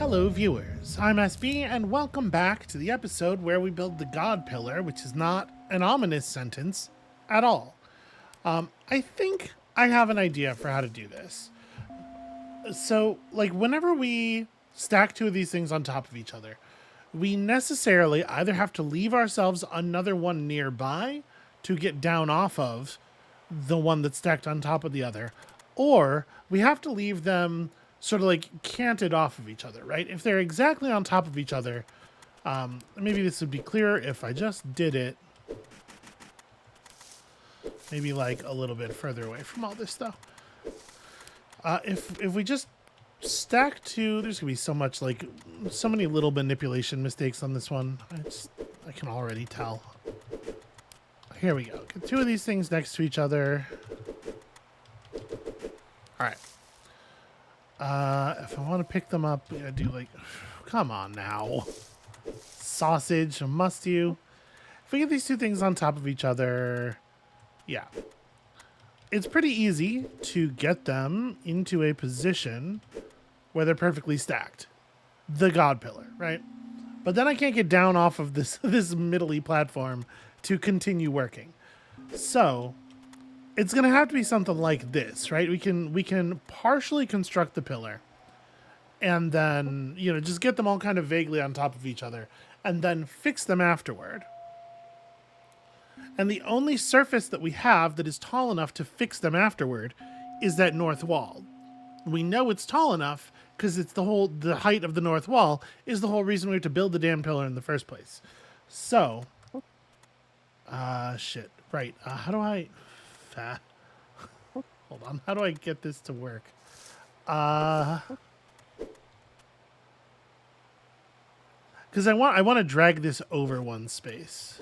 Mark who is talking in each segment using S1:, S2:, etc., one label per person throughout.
S1: Hello, viewers. I'm SB, and welcome back to the episode where we build the God Pillar, which is not an ominous sentence at all. I think I have an idea for how to do this. So, whenever we stack two of these things on top of each other, we necessarily either have to leave ourselves another one nearby to get down off of the one that's stacked on top of the other, or we have to leave them sort of like canted off of each other, right? If they're exactly on top of each other, maybe this would be clearer if I just did it maybe like a little bit further away from all this stuff. If we just stack two, there's gonna be so many little manipulation mistakes on this one. I can already tell. Here we go. Get two of these things next to each other. All right. If I want to pick them up, I do come on now. Sausage, must you? If we get these two things on top of each other, yeah. It's pretty easy to get them into a position where they're perfectly stacked. The God Pillar, right? But then I can't get down off of this middly platform to continue working. So it's going to have to be something like this, right? We can partially construct the pillar and then, just get them all kind of vaguely on top of each other and then fix them afterward. And the only surface that we have that is tall enough to fix them afterward is that north wall. We know it's tall enough because it's the height of the north wall is the whole reason we have to build the damn pillar in the first place. So, shit. Right. How do I... Hold on. How do I get this to work? Because I want to drag this over one space.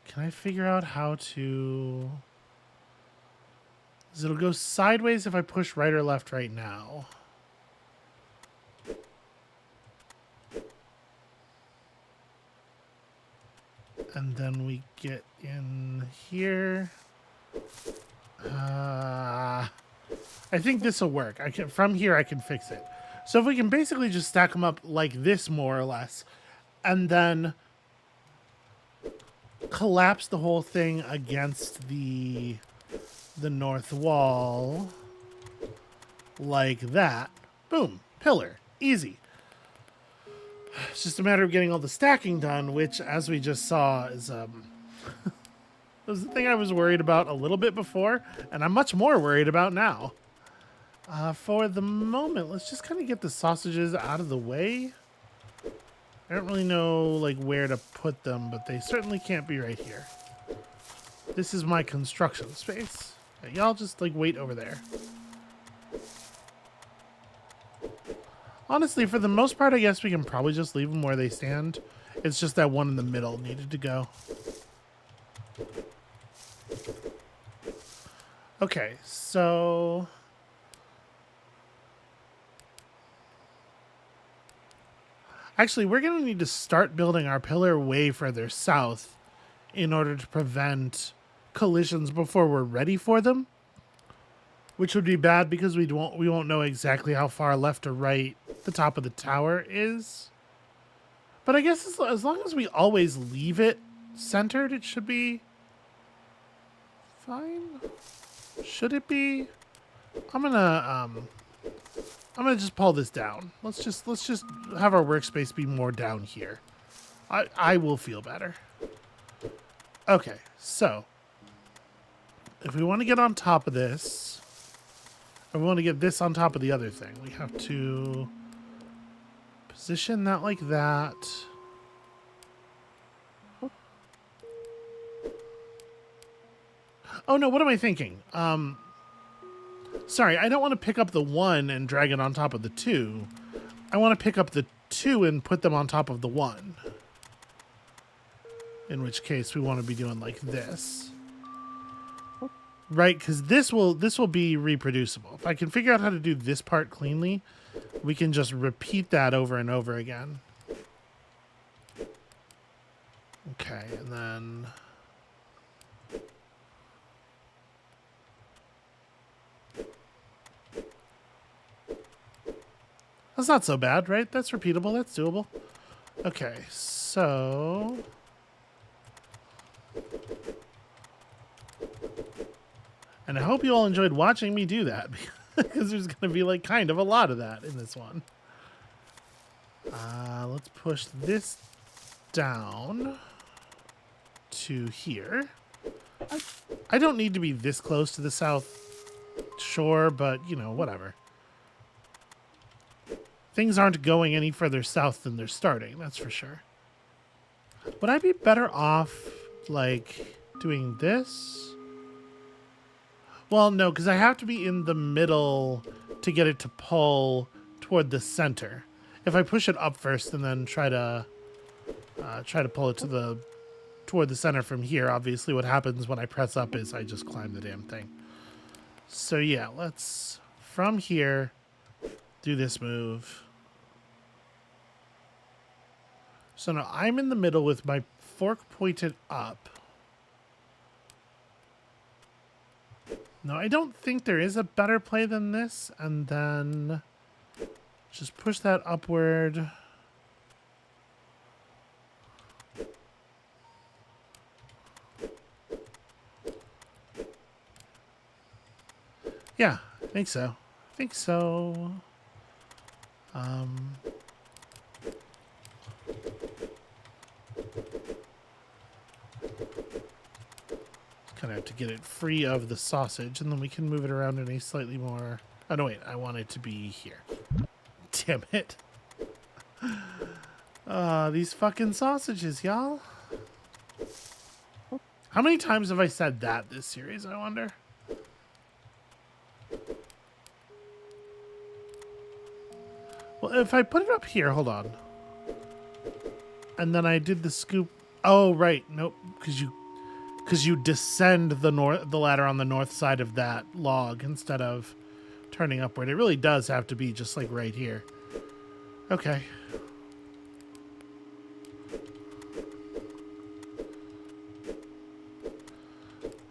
S1: Can I figure out how to... It'll go sideways if I push right or left right now. And then we get in here. I think this will work. From here I can fix it. So if we can basically just stack them up like this, more or less, and then collapse the whole thing against the north wall like that. Boom. Pillar. Easy. It's just a matter of getting all the stacking done, which, as we just saw, is was the thing I was worried about a little bit before, and I'm much more worried about now. For the moment, let's just kind of get the sausages out of the way. I don't really know where to put them, but they certainly can't be right here. This is my construction space. Y'all just wait over there. Honestly, for the most part, I guess we can probably just leave them where they stand. It's just that one in the middle needed to go. Okay, so... Actually, we're going to need to start building our pillar way further south in order to prevent collisions before we're ready for them. Which would be bad because we won't know exactly how far left or right the top of the tower is. But I guess as long as we always leave it centered, it should be fine. Should it be? I'm gonna just pull this down. Let's just have our workspace be more down here. I will feel better. Okay, so if we want to get on top of this, or we want to get this on top of the other thing, we have to position that like that. Oh no, what am I thinking? Sorry, I don't want to pick up the one and drag it on top of the two. I want to pick up the two and put them on top of the one. In which case we want to be doing like this. Right, because this will be reproducible. If I can figure out how to do this part cleanly, we can just repeat that over and over again. Okay, and then... That's not so bad, right? That's repeatable. That's doable. Okay, so... And I hope you all enjoyed watching me do that, because there's going to be like kind of a lot of that in this one. Let's push this down to here. I don't need to be this close to the south shore, but, you know, whatever. Things aren't going any further south than they're starting, that's for sure. Would I be better off, like, doing this? Well, no, because I have to be in the middle to get it to pull toward the center. If I push it up first and then try to pull it toward the center from here, obviously what happens when I press up is I just climb the damn thing. So yeah, let's, from here, do this move. So now I'm in the middle with my fork pointed up. No, I don't think there is a better play than this. And then just push that upward. Yeah, I think so. I think so. Kind of have to get it free of the sausage, and then we can move it around in a slightly more... Oh, no, wait. I want it to be here. Damn it. These fucking sausages, y'all. How many times have I said that this series, I wonder? Well, if I put it up here, hold on. And then I did the scoop... Oh, right. Nope, because you descend the ladder on the north side of that log instead of turning upward. It really does have to be just like right here. Okay.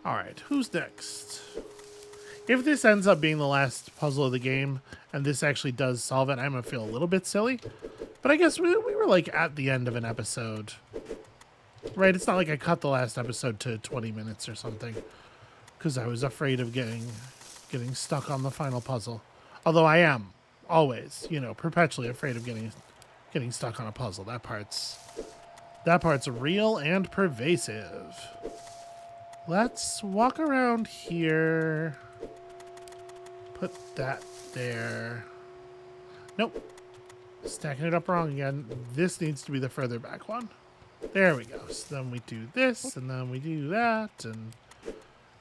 S1: All right, who's next? If this ends up being the last puzzle of the game and this actually does solve it, I'm going to feel a little bit silly. But I guess we were like at the end of an episode. Right, it's not like I cut the last episode to 20 minutes or something because I was afraid of getting stuck on the final puzzle. Although I am always, you know, perpetually afraid of getting stuck on a puzzle. That part's real and pervasive. Let's walk around here. Put that there. Nope. Stacking it up wrong again. This needs to be the further back one. There we go. So then we do this, and then we do that, and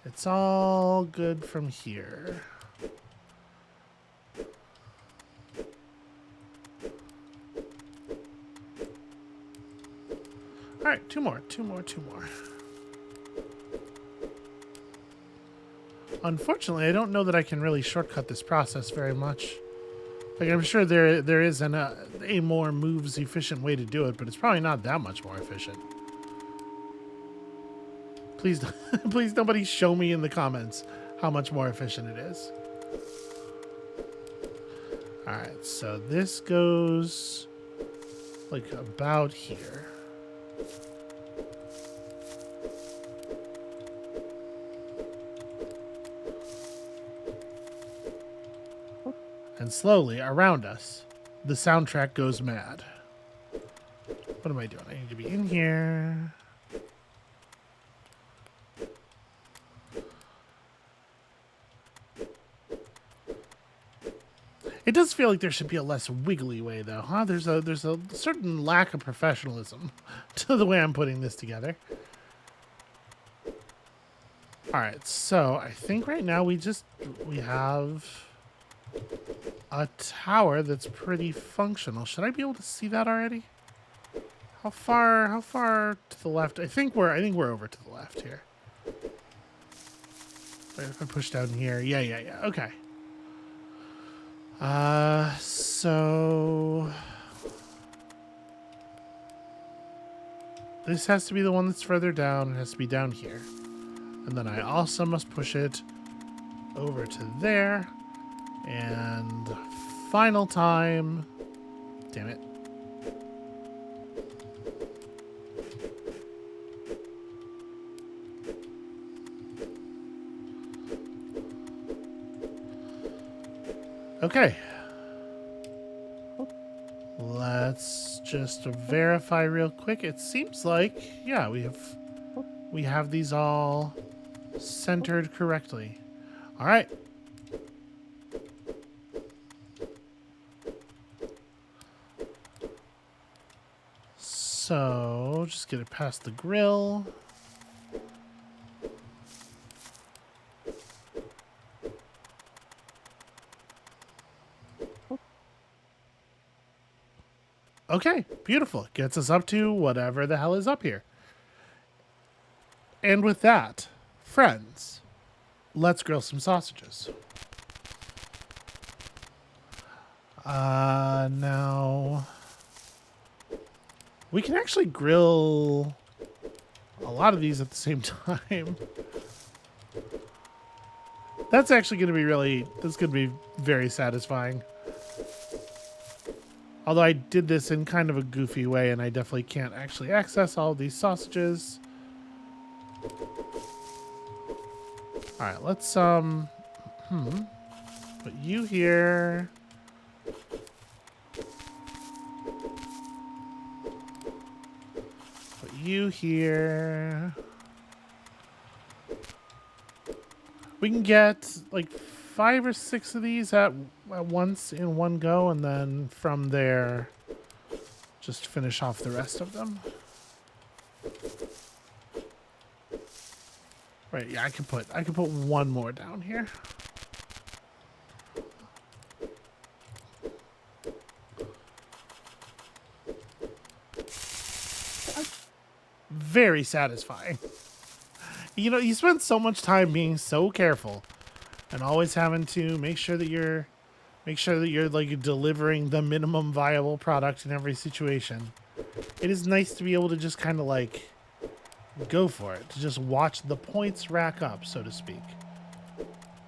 S1: it's all good from here. All right, two more. Unfortunately, I don't know that I can really shortcut this process very much. Like, I'm sure there is a more moves efficient way to do it, but it's probably not that much more efficient. Please, please nobody show me in the comments how much more efficient it is. All right, so this goes like about here. And slowly, around us, the soundtrack goes mad. What am I doing? I need to be in here. It does feel like there should be a less wiggly way, though, huh? There's a certain lack of professionalism to the way I'm putting this together. All right, so I think right now we have a tower that's pretty functional. Should I be able to see that already? How far to the left? I think we're over to the left here. Right, if I push down here. Yeah. Okay. So this has to be the one that's further down. It has to be down here. And then I also must push it over to there. And final time. Damn it. Okay. Let's just verify real quick. It seems like, yeah, we have these all centered correctly. All right. So, just get it past the grill. Okay, beautiful. Gets us up to whatever the hell is up here. And with that, friends, let's grill some sausages. Now, we can actually grill a lot of these at the same time. That's actually going to be that's going to be very satisfying. Although I did this in kind of a goofy way, and I definitely can't actually access all of these sausages. Alright, let's, put you here. Put you here. We can get, like, 5 or 6 of these at once in one go, and then from there, just finish off the rest of them. Right, yeah, I can put one more down here. Very satisfying. You know, you spend so much time being so careful and always having to make sure that you're like delivering the minimum viable product in every situation. It is nice to be able to just kind of like go for it, to just watch the points rack up, so to speak.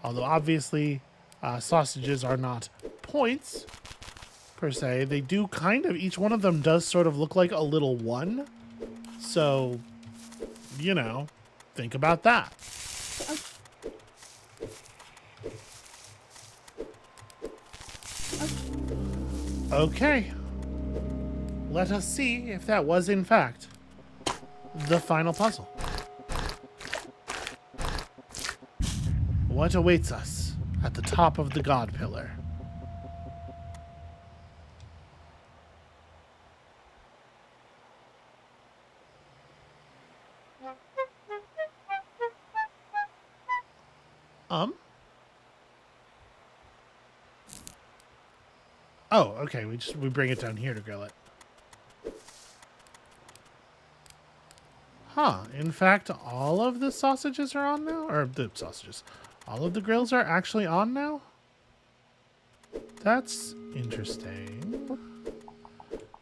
S1: Although obviously sausages are not points per se. They do kind of, each one of them does sort of look like a little one. So, you know, think about that. Okay. Let us see if that was, in fact, the final puzzle. What awaits us at the top of the God Pillar? Oh, okay. We bring it down here to grill it. Huh. In fact, all of the sausages are on now? Or the sausages. All of the grills are actually on now? That's interesting.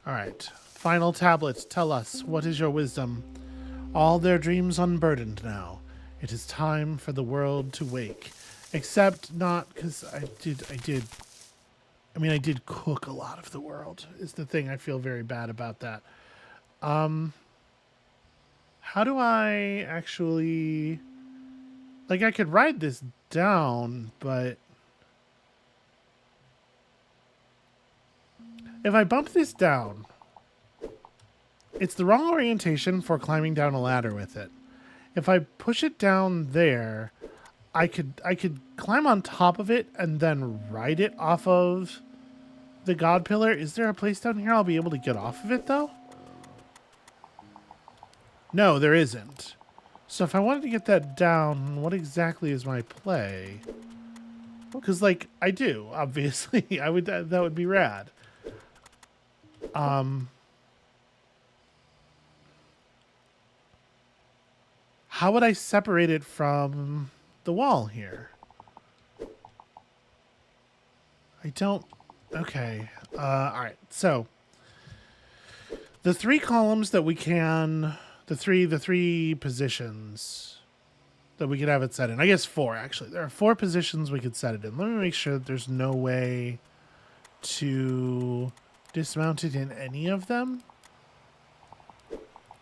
S1: Alright. Final tablets, tell us, what is your wisdom? All their dreams unburdened now. It is time for the world to wake. Except not, because I did cook a lot of the world, is the thing. I feel very bad about that. How do I actually... Like, I could write this down, but... If I bump this down, it's the wrong orientation for climbing down a ladder with it. If I push it down there, I could climb on top of it and then ride it off of the God Pillar. Is there a place down here I'll be able to get off of it, though? No, there isn't. So if I wanted to get that down, what exactly is my play? Because, like, I do, obviously. That would be rad. How would I separate it from the wall here? I don't... Okay. Alright, so... The 3 columns that we can... The three positions that we could have it set in. I guess 4, actually. There are 4 positions we could set it in. Let me make sure that there's no way to dismounted in any of them?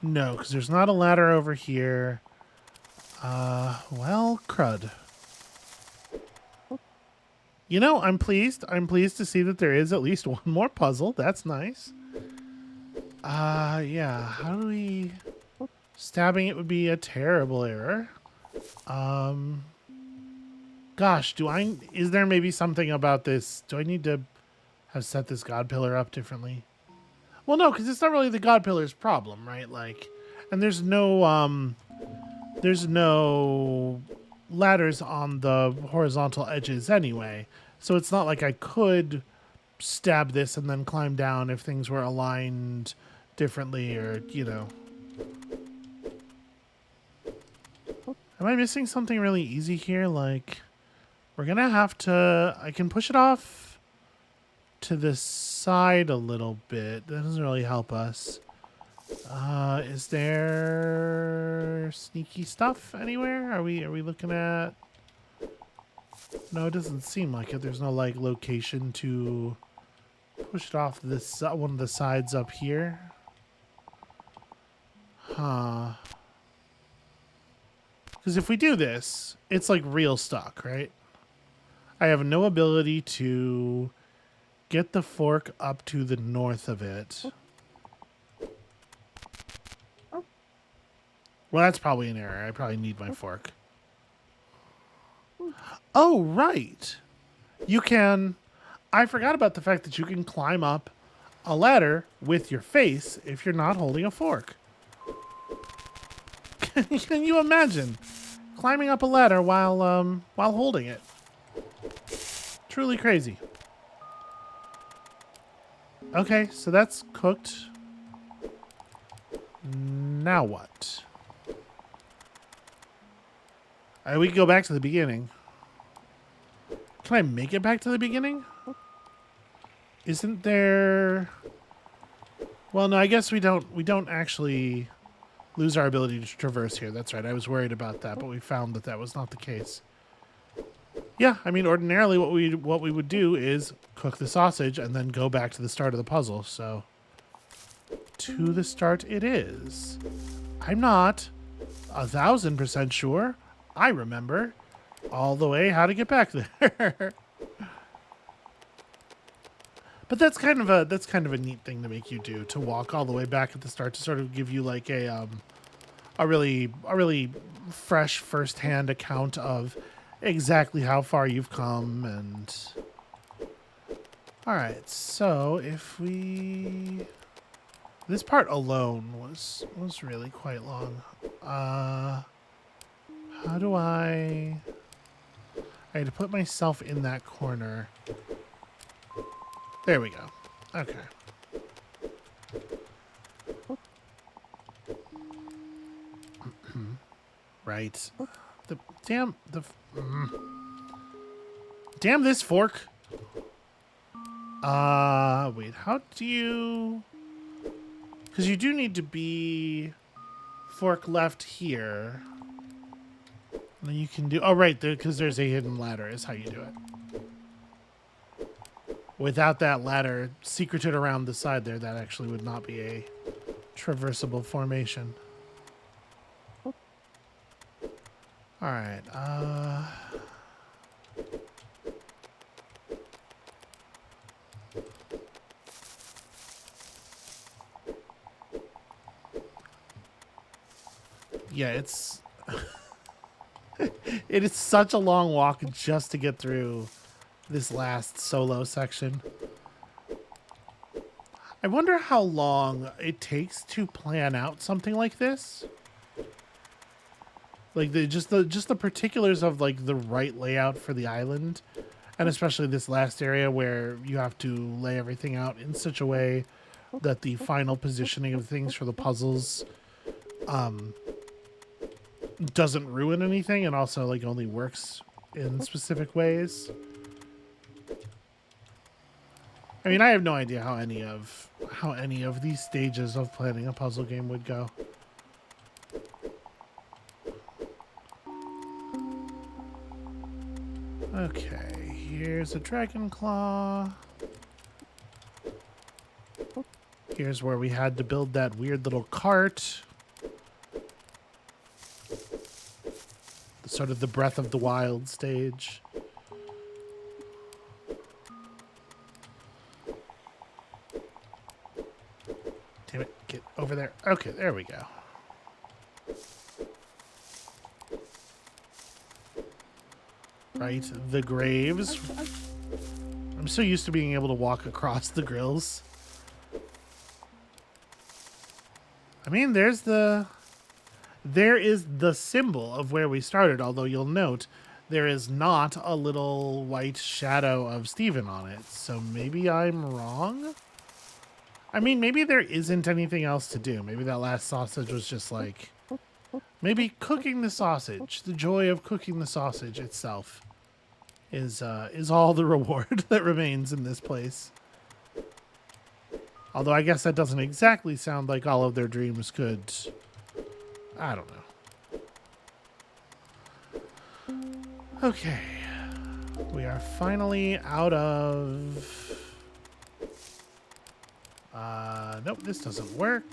S1: No, because there's not a ladder over here. Well, crud. You know, I'm pleased. I'm pleased to see that there is at least one more puzzle. That's nice. Yeah. How do we... Stabbing it would be a terrible error. Gosh, is there maybe something about this? Do I need to have set this god pillar up differently? Well, no, because it's not really the god pillar's problem, right? Like, and there's no ladders on the horizontal edges anyway. So it's not like I could stab this and then climb down if things were aligned differently or, you know. Am I missing something really easy here? Like, we're going to have to... I can push it off to the side a little bit. That doesn't really help us. Is there sneaky stuff anywhere? Are we looking at... No, it doesn't seem like it. There's no, like, location to push it off this one of the sides up here. Huh. Because if we do this, it's like real stuck, right? I have no ability to get the fork up to the north of it. Well, that's probably an error. I probably need my fork. Oh, right. You can... I forgot about the fact that you can climb up a ladder with your face if you're not holding a fork. Can you imagine climbing up a ladder while holding it? Truly crazy. Okay, so that's cooked. Now what? We can go back to the beginning. Can I make it back to the beginning? Isn't there... Well, no, I guess we don't actually lose our ability to traverse here. That's right. I was worried about that, but we found that that was not the case. Yeah, I mean, ordinarily what we would do is cook the sausage and then go back to the start of the puzzle. So, to the start it is. I'm not 1,000% sure. I remember all the way how to get back there. But that's kind of a neat thing to make you do, to walk all the way back at the start to sort of give you like a really fresh first-hand account of exactly how far you've come. And all right, so if we... This part alone was really quite long. How do I had to put myself in that corner. There we go. Okay. Right. Damn this fork. Wait, how do you... Because you do need to be fork left here. And then you can do... Oh, right, because there's a hidden ladder is how you do it. Without that ladder secreted around the side there, that actually would not be a traversable formation. All right. Yeah, it's... It is such a long walk just to get through this last solo section. I wonder how long it takes to plan out something like this. Like just the particulars of like the right layout for the island, and especially this last area where you have to lay everything out in such a way that the final positioning of things for the puzzles doesn't ruin anything, and also like only works in specific ways. I mean, I have no idea how any of these stages of planning a puzzle game would go. Okay, here's a dragon claw. Here's where we had to build that weird little cart. Sort of the Breath of the Wild stage. Damn it, get over there. Okay, there we go. Right, the graves. I'm so used to being able to walk across the grills. I mean, there is the symbol of where we started, although you'll note there is not a little white shadow of Stephen on it. So maybe I'm wrong? I mean, maybe there isn't anything else to do. Maybe that last sausage was just like... Maybe cooking the sausage, the joy of cooking the sausage itself is all the reward that remains in this place. Although I guess that doesn't exactly sound like all of their dreams could... I don't know. Okay. We are finally out of... nope, this doesn't work.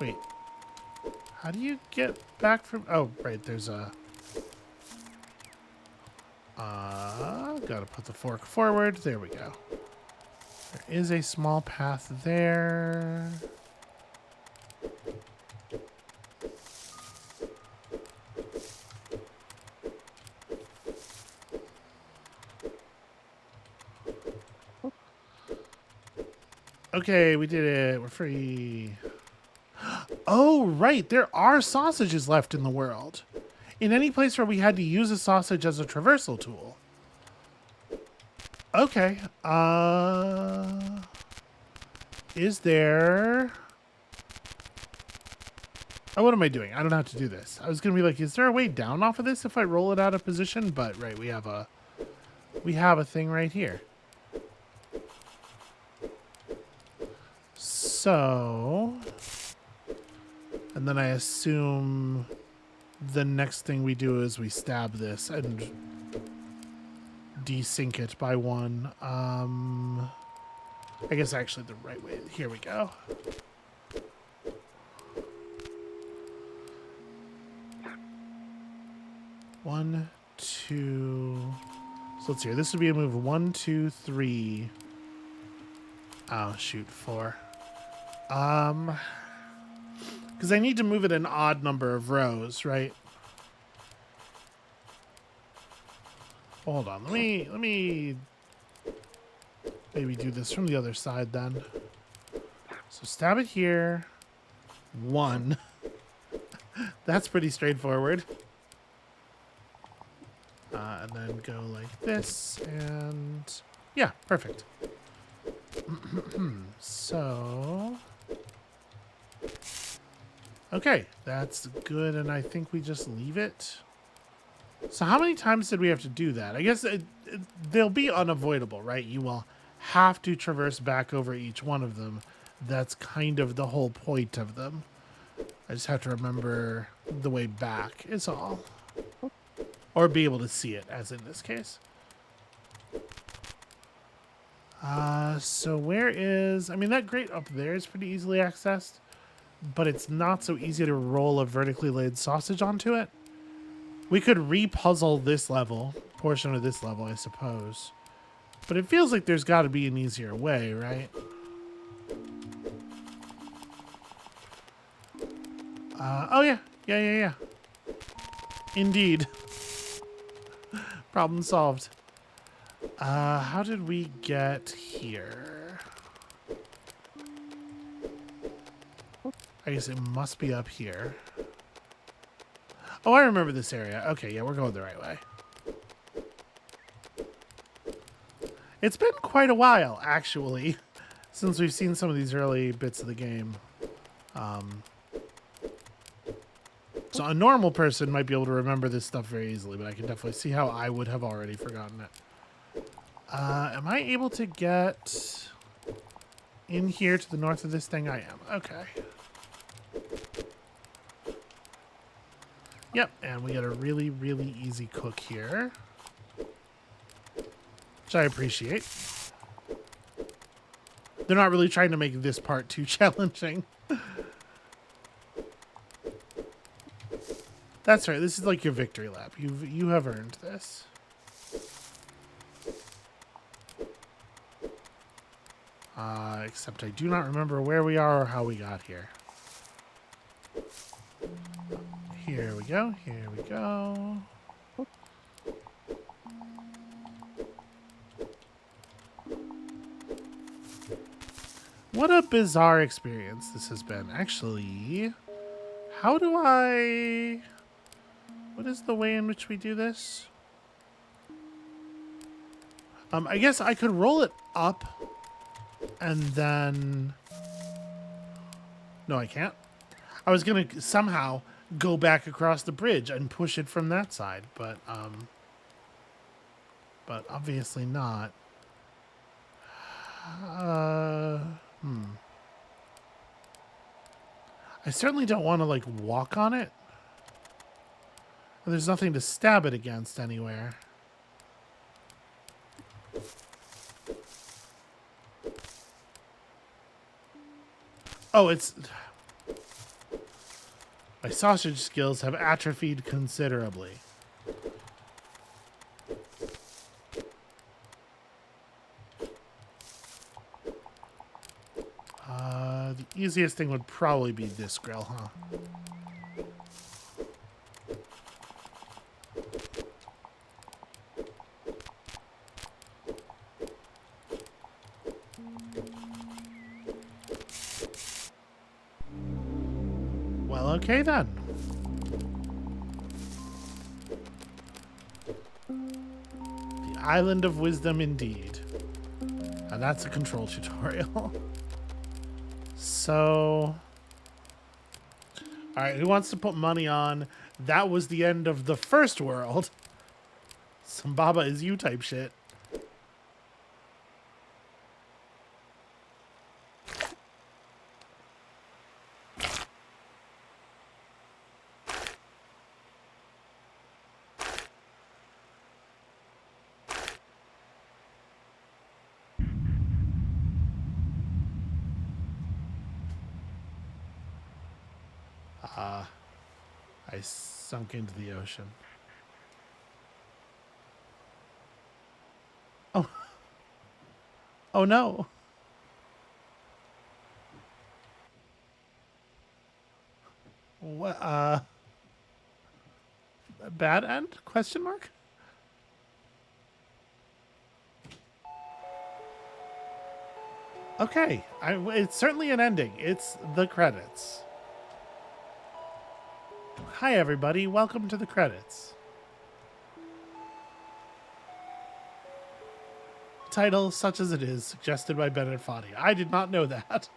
S1: Wait. How do you get back from... Oh, right, there's a... Gotta put the fork forward. There we go. There is a small path there. Okay, we did it. We're free. Oh, right. There are sausages left in the world. In any place where we had to use a sausage as a traversal tool. Okay. Is there... Oh, what am I doing? I don't have to do this. I was going to be like, is there a way down off of this if I roll it out of position? But, right, we have a thing right here. So... And then I assume the next thing we do is we stab this and desync it by one. I guess actually the right way. Here we go. One, two. So let's see here. This would be a move 1, 2, 3. Oh, shoot, 4. Because I need to move it an odd number of rows, right? Hold on. Let me maybe do this from the other side then. So stab it here. 1. That's pretty straightforward. And then go like this, and yeah, perfect. So, okay, that's good, and I think we just leave it. So how many times did we have to do that? I guess they'll be unavoidable, right? You will have to traverse back over each one of them. That's kind of the whole point of them. I just have to remember the way back is all. Or be able to see it, as in this case. So where is... I mean, that grate up there is pretty easily accessed. But it's not so easy to roll a vertically laid sausage onto it. We could re-puzzle this level, portion of this level, I suppose. But it feels like there's got to be an easier way, right? Oh, yeah. Yeah. Indeed. Problem solved. How did we get here? I guess it must be up here. Oh, I remember this area. Okay, yeah, we're going the right way. It's been quite a while, actually, since we've seen some of these early bits of the game. So a normal person might be able to remember this stuff very easily, but I can definitely see how I would have already forgotten it. Am I able to get in here to the north of this thing? I am. Okay. Yep, and we got a really, really easy cook here, which I appreciate. They're not really trying to make this part too challenging. That's right. This is like your victory lap. You have earned this. Except I do not remember where we are or how we got here. Here we go. Here we go. What a bizarre experience this has been. Actually, how do I... What is the way in which we do this? I guess I could roll it up and then... No, I can't. I was going to somehow go back across the bridge and push it from that side, but obviously not. I certainly don't want to, like, walk on it. There's nothing to stab it against anywhere. Oh, it's... My sausage skills have atrophied considerably. The easiest thing would probably be this grill, huh? Well, okay then. The Island of Wisdom indeed. And that's a control tutorial. So... Alright, who wants to put money on? That was the end of the first world. Some Baba is you type shit. I sunk into the ocean. Oh. Oh no. What, bad end? Question mark? Okay. It's certainly an ending. It's the credits. Hi, everybody. Welcome to the credits. Title, such as it is, suggested by Bennett Foddy. I did not know that.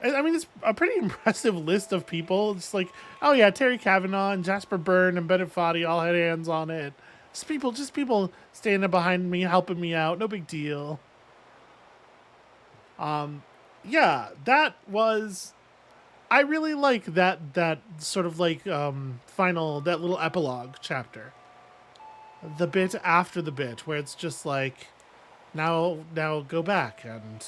S1: I mean, it's a pretty impressive list of people. It's like, oh yeah, Terry Kavanagh and Jasper Byrne and Bennett Foddy all had hands on it. Just people standing behind me, helping me out. No big deal. Yeah, that was... I really like that sort of like final, that little epilogue chapter. The bit after the bit where it's just like, now go back and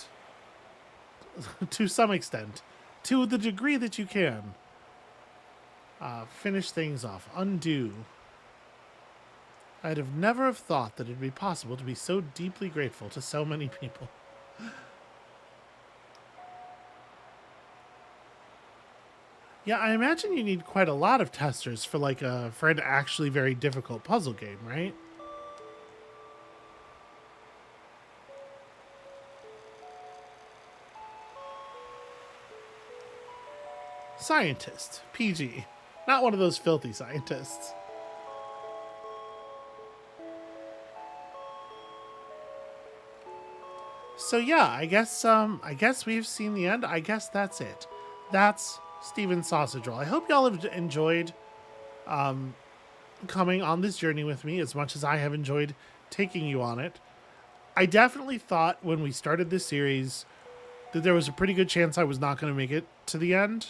S1: to some extent, to the degree that you can, finish things off, undo. I'd have never have thought that it'd be possible to be so deeply grateful to so many people. Yeah, I imagine you need quite a lot of testers for for an actually very difficult puzzle game, right? Scientist, PG. Not one of those filthy scientists. So yeah, I guess we've seen the end. I guess that's it. That's Steven's Sausage Roll. I hope y'all have enjoyed coming on this journey with me as much as I have enjoyed taking you on it. I definitely thought when we started this series that there was a pretty good chance I was not going to make it to the end,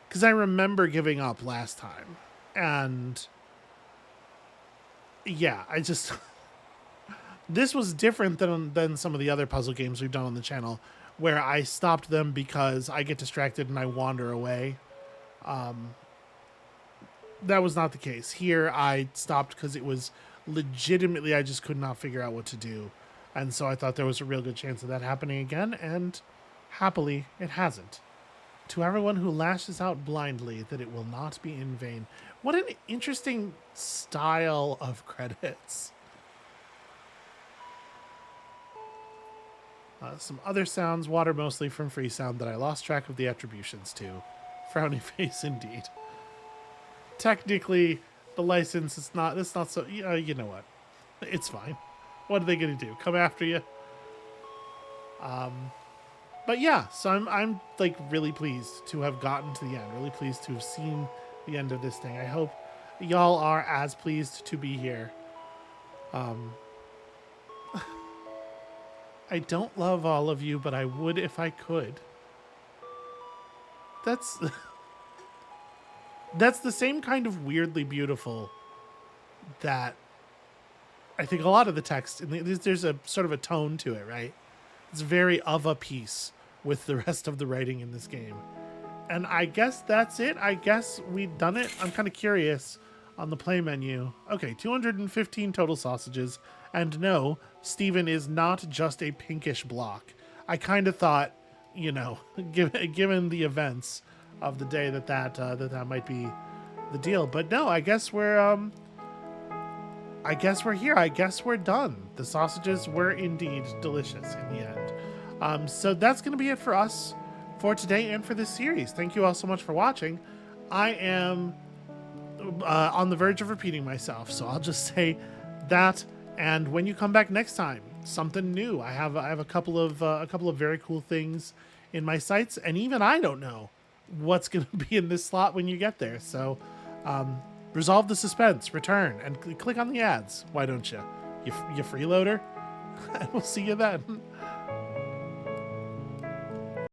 S1: because I remember giving up last time. And yeah, I just... This was different than some of the other puzzle games we've done on the channel, where I stopped them because I get distracted and I wander away. That was not the case. Here, I stopped because it was legitimately, I just could not figure out what to do. And so I thought there was a real good chance of that happening again, and happily, it hasn't. To everyone who lashes out blindly, that it will not be in vain. What an interesting style of credits. Some other sounds, water mostly from Freesound, that I lost track of the attributions to. Frowny face indeed. Technically, the license is not. It's not so. You know what? It's fine. What are they gonna do? Come after you? But yeah, so I'm like really pleased to have gotten to the end. Really pleased to have seen the end of this thing. I hope y'all are as pleased to be here. I don't love all of you, but I would if I could. That's that's the same kind of weirdly beautiful that I think a lot of the text, there's a sort of a tone to it, right? It's very of a piece with the rest of the writing in this game. And I guess that's it. I guess we've done it. I'm kind of curious on the play menu. Okay, 215 total sausages. And no, Steven is not just a pinkish block. I kind of thought, you know, given the events of the day that might be the deal. But no, I guess we're here. I guess we're done. The sausages were indeed delicious in the end. So that's going to be it for us for today and for this series. Thank you all so much for watching. I am on the verge of repeating myself, so I'll just say that. And when you come back next time, something new. I have a couple of very cool things in my sights, and even I don't know what's going to be in this slot when you get there. So resolve the suspense, return, and click on the ads. Why don't you? You freeloader? And we'll see you then.